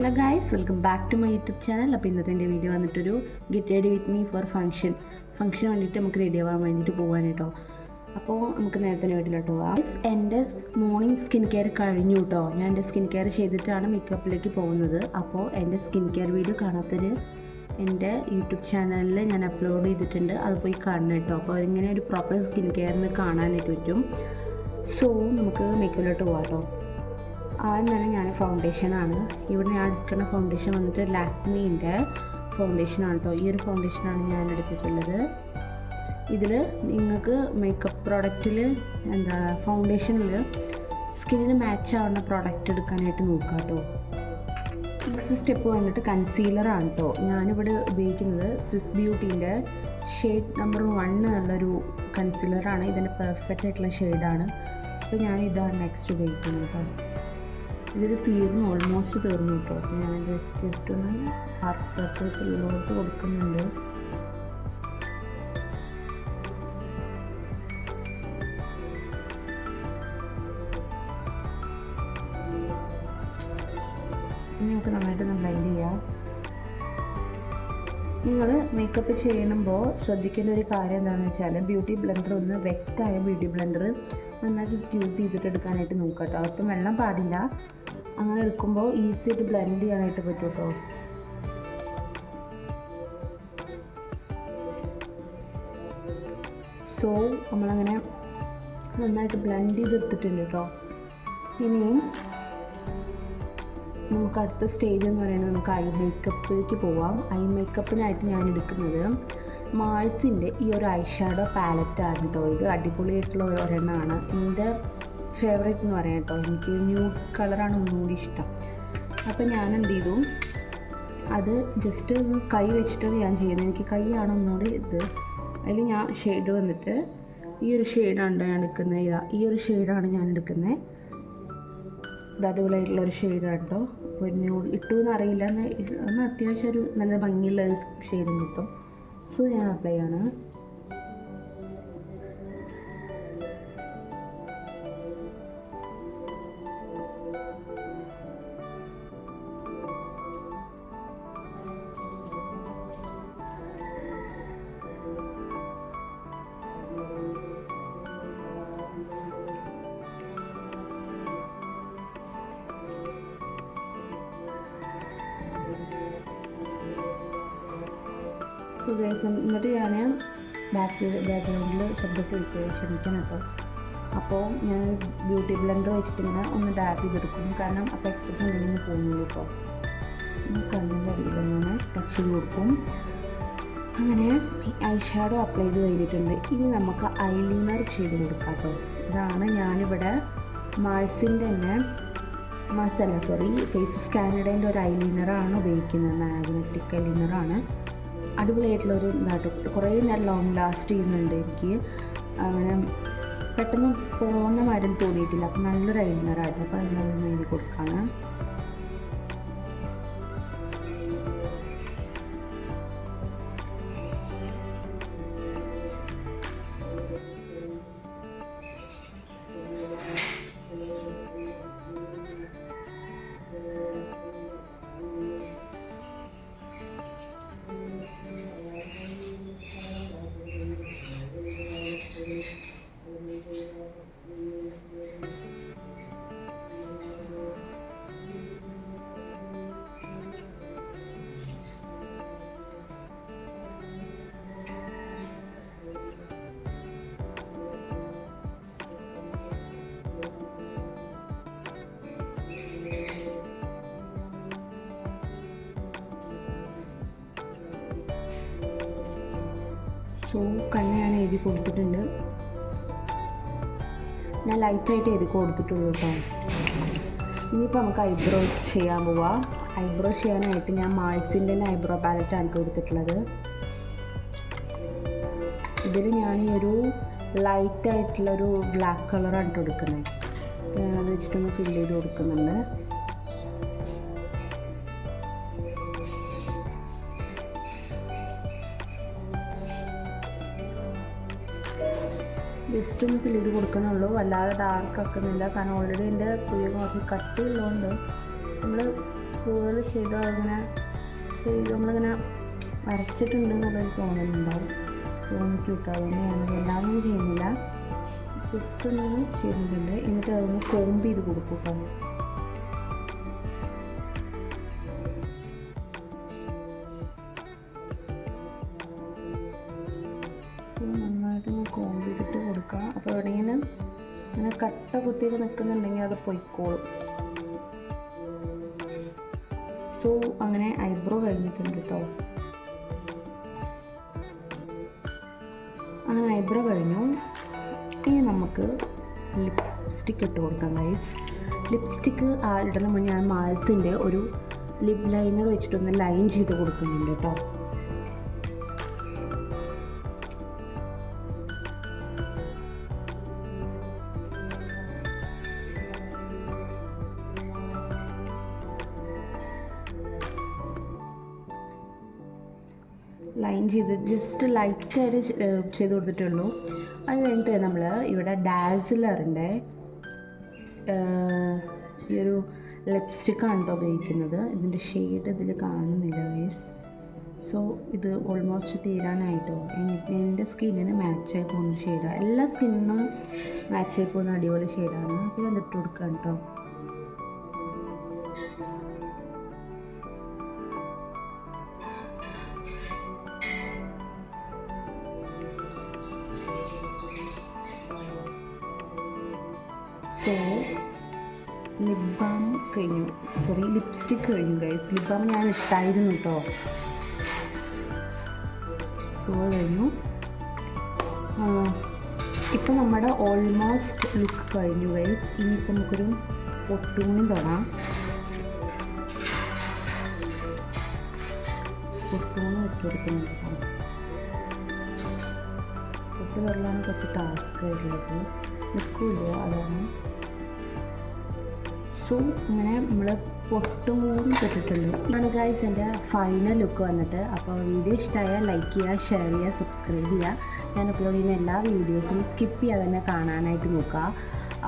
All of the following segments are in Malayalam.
Hello guys, welcome back to my YouTube channel. അപ്പോൾ ഇന്നത്തെ എൻ്റെ വീഡിയോ വന്നിട്ടൊരു get ready with me for ഫംഗ്ഷന് വേണ്ടിയിട്ട് നമുക്ക് റെഡി ആവാൻ വേണ്ടിയിട്ട് പോകാൻ കേട്ടോ. അപ്പോൾ നമുക്ക് നേരത്തെ വീട്ടിലോട്ട് പോകാം. എൻ്റെ മോർണിംഗ് സ്കിൻ കെയർ കഴിഞ്ഞു കേട്ടോ. ഞാൻ എൻ്റെ സ്കിൻ കെയർ ചെയ്തിട്ടാണ് മേക്കപ്പിലേക്ക് പോകുന്നത്. അപ്പോൾ എൻ്റെ സ്കിൻ കെയർ വീഡിയോ കാണാത്തൊരു എൻ്റെ യൂട്യൂബ് ചാനലിൽ ഞാൻ അപ്ലോഡ് ചെയ്തിട്ടുണ്ട്, അത് പോയി കാണണം കേട്ടോ. അപ്പോൾ ഇങ്ങനെ ഒരു പ്രോപ്പർ സ്കിൻ കെയറിന് കാണാനായിട്ട് പറ്റും. സോ നമുക്ക് മേക്കപ്പിലോട്ട് പോകാം കേട്ടോ. ആദ്യം തന്നെ ഞാൻ ഫൗണ്ടേഷനാണ് ഇവിടെ ഞാൻ എടുക്കുന്ന ഫൗണ്ടേഷൻ വന്നിട്ട് ലാക്മീൻ്റെ ഫൗണ്ടേഷനാണ് കേട്ടോ. ഈ ഒരു ഫൗണ്ടേഷനാണ് ഞാൻ എടുത്തിട്ടുള്ളത്. ഇതിൽ നിങ്ങൾക്ക് മേക്കപ്പ് പ്രോഡക്റ്റിൽ ഫൗണ്ടേഷനിൽ സ്കിന്നിന് മാച്ച് ആവുന്ന പ്രോഡക്റ്റ് എടുക്കാനായിട്ട് നോക്കുക കേട്ടോ. നെക്സ്റ്റ് സ്റ്റെപ്പ് വന്നിട്ട് കൺസീലറാണ് കേട്ടോ. ഞാനിവിടെ ഉപയോഗിക്കുന്നത് സ്വിസ് ബ്യൂട്ടീൻ്റെ ഷെയ്ഡ് നമ്പർ 1 എന്നുള്ളൊരു കൺസീലറാണ്. ഇതിൻ്റെ പെർഫെക്റ്റ് ആയിട്ടുള്ള ഷെയ്ഡാണ്. അപ്പോൾ ഞാൻ ഇതാണ് നെക്സ്റ്റ് ഉപയോഗിക്കുന്നത് കേട്ടോ. ഇതിൽ ഓൾമോസ്റ്റ് തീർന്നു കേട്ടോ. ഞാൻ ജസ്റ്റ് ഒന്ന് ഹാർട്ട് സർക്കിളിലോട്ട് കൊടുക്കുന്നുണ്ട്. നമുക്ക് നന്നായിട്ടൊന്ന് ബ്ലെൻഡ് ചെയ്യാം. നിങ്ങൾ മേക്കപ്പ് ചെയ്യുമ്പോൾ ശ്രദ്ധിക്കേണ്ട ഒരു കാര്യം എന്താണെന്ന് വെച്ചാൽ ബ്യൂട്ടി ബ്ലെൻഡർ ഒന്ന് വെറ്റായ ബ്യൂട്ടി ബ്ലെൻഡർ നന്നായിട്ട് യൂസ് ചെയ്തിട്ട് എടുക്കാനായിട്ട് നോക്കുക കേട്ടോ. അപ്പം വെള്ളം പാടില്ല. അങ്ങനെ എടുക്കുമ്പോൾ ഈസി ആയിട്ട് ബ്ലെൻഡ് ചെയ്യാനായിട്ട് പറ്റും കേട്ടോ. സോ നമ്മളങ്ങനെ നന്നായിട്ട് ബ്ലെൻഡ് ചെയ്തെടുത്തിട്ടുണ്ട് കേട്ടോ. ഇനിയും നമുക്ക് അടുത്ത സ്റ്റേജ് എന്ന് പറയുന്നത് നമുക്ക് ഐ മേക്കപ്പിലേക്ക് പോവാം. ഐ മേക്കപ്പിനായിട്ട് ഞാൻ എടുക്കുന്നത് മാൾസിൻ്റെ ഈ ഒരു ഐ ഷാഡോ പാലറ്റാണ് കേട്ടോ. ഇത് അടിപൊളിയായിട്ടുള്ള ഒരെണ്ണമാണ്. എൻ്റെ ഫേവറേറ്റ് എന്ന് പറയാം കേട്ടോ. എനിക്ക് ന്യൂഡ് കളറാണ് ഒന്നുകൂടി ഇഷ്ടം. അപ്പോൾ ഞാൻ എന്ത് ചെയ്തു, അത് ജസ്റ്റ് കൈ വെച്ചിട്ട് ഞാൻ ചെയ്യുന്നത്. എനിക്ക് കൈയാണ് ഒന്നുകൂടി ഇത്. അതിൽ ഞാൻ ഷെയ്ഡ് വന്നിട്ട് ഈ ഒരു ഷെയ്ഡാണ് ഞാൻ എടുക്കുന്നത്. ഈ ഒരു ഷെയ്ഡാണ് ഞാൻ എടുക്കുന്നത്. ഇത് അടിപൊളിയായിട്ടുള്ളൊരു ഷെയ്ഡാണ് കേട്ടോ. ഒരു ന്യൂഡ് ഇട്ടു എന്നറിയില്ല, എന്നാൽ അത്യാവശ്യം ഒരു നല്ല ഭംഗിയുള്ള ഷെയ്ഡും കിട്ടും. സോ ഞാൻ അപ്ലൈ ആണ്. സോ ഗൈസ്, എന്നിട്ട് ഞാൻ ബാക്ക്ഗ്രൗണ്ടിൽ ശബ്ദത്തിൽ ക്ഷമിക്കണം കേട്ടോ. അപ്പോൾ ഞാൻ ബ്യൂട്ടി ബ്ലെൻഡർ വെച്ചിട്ട് ഇങ്ങനെ ഒന്ന് ഡാപ്പ് ചെയ്തെടുക്കും. കാരണം അപ്പോൾ എക്സസ് എന്തെങ്കിലും പോകുന്നുള്ളൂ കേട്ടോ. കണ്ണിൻ്റെ അടിയിൽ ഇങ്ങനെ ടച്ച് ചെയ്ത് കൊടുക്കും. അങ്ങനെ ഐ ഷാഡോ അപ്ലൈ ചെയ്ത് കഴിഞ്ഞിട്ടുണ്ട്. ഇനി നമുക്ക് ഐലൈനർ ചെയ്ത് കൊടുക്കാം കേട്ടോ. ഇതാണ് ഞാനിവിടെ മാൾസിൻ്റെ ഫേസസ് കാനഡേൻ്റെ ഒരു ഐലൈനറാണ് ഉപയോഗിക്കുന്നത്. മാഗ്നറ്റിക് ഐലൈനറാണ്. അടിപൊളിയായിട്ടുള്ളൊരു ഇതായിട്ട് കുറേ നേരം ലോങ് ലാസ്റ്റ് ചെയ്യുന്നുണ്ട്. എനിക്ക് അങ്ങനെ പെട്ടെന്ന് പോകുന്ന മാതിരി തോന്നിയിട്ടില്ല. അപ്പം നല്ലൊരു ഐലൈനറായിരുന്നു. അപ്പോൾ അതിനൊന്ന് എഴുതി കൊടുക്കുകയാണ്. സോ കണ്ണ് ഞാൻ എഴുതി കൊടുത്തിട്ടുണ്ട്. ഞാൻ ലൈറ്റായിട്ട് എഴുതി കൊടുത്തിട്ടുള്ളൂ കേട്ടോ. ഇനിയിപ്പോൾ നമുക്ക് ഐബ്രോ ചെയ്യാൻ പോവാം. ഐബ്രോ ചെയ്യാനായിട്ട് ഞാൻ മാൾസിൻ്റെ ഐബ്രോ പാലറ്റാണ് കൊടുത്തിട്ടുള്ളത്. ഇതിൽ ഞാൻ ഈ ഒരു ലൈറ്റായിട്ടുള്ളൊരു ബ്ലാക്ക് കളറാണ് കൊടുക്കുന്നത്. അത് വെച്ചിട്ടൊന്ന് ഫില്ല് ചെയ്ത് കൊടുക്കുന്നുണ്ട്. ജസ്റ്റ് ഒന്ന് ഫില്ല് ചെയ്ത് കൊടുക്കണുള്ളൂ, അല്ലാതെ ഡാർക്ക് ആക്കുന്നില്ല. കാരണം ഓൾറെഡി എൻ്റെ പുയ്യ കുറച്ച് കട്ടിയുള്ളതുകൊണ്ട് നമ്മൾ കൂടുതൽ ചെയ്താൽ അങ്ങനെ നമ്മളിങ്ങനെ വരച്ചിട്ടുണ്ടെന്നുള്ളൊരു തോന്നലുണ്ടാവും. തോന്നിച്ചു കിട്ടും. അതുകൊണ്ട് ഞാനത് എല്ലാവരും ചെയ്യുന്നില്ല, ജസ്റ്റ് ഒന്ന് ചെയ്തിട്ടുണ്ട്. എന്നിട്ട് അതൊന്ന് കോംബ് ചെയ്ത് കൊടുക്കും കേട്ടോ. നന്നായിട്ടൊന്ന് കോംബ് ചെയ്തിട്ട് കൊടുക്കുക. അപ്പോൾ എവിടെയെങ്കിലും അങ്ങനെ കട്ട കുത്തിയൊക്കെ നിൽക്കുന്നുണ്ടെങ്കിൽ അത് പൊയ്ക്കോളും. സോ അങ്ങനെ ഐബ്രോ കഴിഞ്ഞിട്ടുണ്ട് കേട്ടോ. അങ്ങനെ ഐബ്രോ കഴിഞ്ഞു. ഇനി നമുക്ക് ലിപ്സ്റ്റിക്ക് ഇട്ട് കൊടുക്കാം ഗൈസ്. ലിപ്സ്റ്റിക്ക് ഇടുന്ന മുന്നേ ഞാൻ മാൾസിൻ്റെ ഒരു ലിപ് ലൈനർ വെച്ചിട്ടൊന്ന് ലൈൻ ചെയ്ത് കൊടുക്കുന്നുണ്ട് കേട്ടോ. ലൈൻ ചെയ്ത് ജസ്റ്റ് ലൈറ്റായിട്ട് ചെയ്ത് കൊടുത്തിട്ടുള്ളൂ. അത് കഴിഞ്ഞിട്ട് നമ്മൾ ഇവിടെ ഡാസിലറിൻ്റെ ഈ ഒരു ലിപ്സ്റ്റിക്കാണ് കേട്ടോ ഉപയോഗിക്കുന്നത്. ഇതിൻ്റെ ഷെയ്ഡ് ഇതിൽ കാണുന്നില്ല ഗൈസ്. സോ ഇത് ഓൾമോസ്റ്റ് തീരാനായിട്ടോ. എൻ്റെ സ്കിന്നിന് മാച്ചായി പോകുന്ന ഷെയ്ഡാണ്. എല്ലാ സ്കിന്നിനും മാച്ചായി പോകുന്ന അടിപൊളി ഷെയ്ഡാണ്. അപ്പോൾ ഞാൻ ഇട്ട് കൊടുക്കാം കേട്ടോ. സോ ലിപ് ബാം കഴിഞ്ഞു, സോറി ലിപ്സ്റ്റിക്ക് കഴിഞ്ഞു ഗൈസ്. ലിപ് ബാം ഞാൻ ഇട്ടായിരുന്നു കേട്ടോ. സോ കഴിഞ്ഞു. ഇപ്പം നമ്മുടെ ഓൾമോസ്റ്റ് ലുക്ക് കഴിഞ്ഞു ഗൈസ്. ഇനിയിപ്പോൾ നമുക്കൊരു പൊട്ടൂണി തൊടാം. പൊട്ടൂണ് വെച്ച് കൊടുക്കുന്നുണ്ട് കേട്ടോ. പൊട്ട് തൊടലാണ് കുറച്ച് ടാസ്ക് ആയിട്ടുള്ളത്, നിൽക്കില്ല അതാണ്. സോ ഇങ്ങനെ നമ്മൾ പൊട്ടും കൂടി തൊട്ടിട്ടുണ്ട്. ഇതാണ് ഗൈസ് എൻ്റെ ഫൈനൽ ലുക്ക് വന്നിട്ട്. അപ്പോൾ വീഡിയോ ഇഷ്ടമായാൽ ലൈക്ക് ചെയ്യുക, ഷെയർ ചെയ്യുക, സബ്സ്ക്രൈബ് ചെയ്യുക. ഞാൻ അപ്ലോഡ് ചെയ്യുന്ന എല്ലാ വീഡിയോസും സ്കിപ്പ് ചെയ്യാതെ തന്നെ കാണാനായിട്ട് നോക്കുക.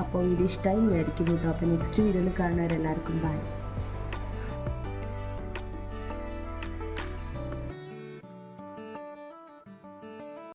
അപ്പോൾ വീഡിയോ ഇഷ്ടമായി വിചാരിക്കുന്നു കേട്ടോ. അപ്പോൾ നെക്സ്റ്റ് വീഡിയോയിൽ കാണുന്നവരെല്ലാവർക്കും ബൈ.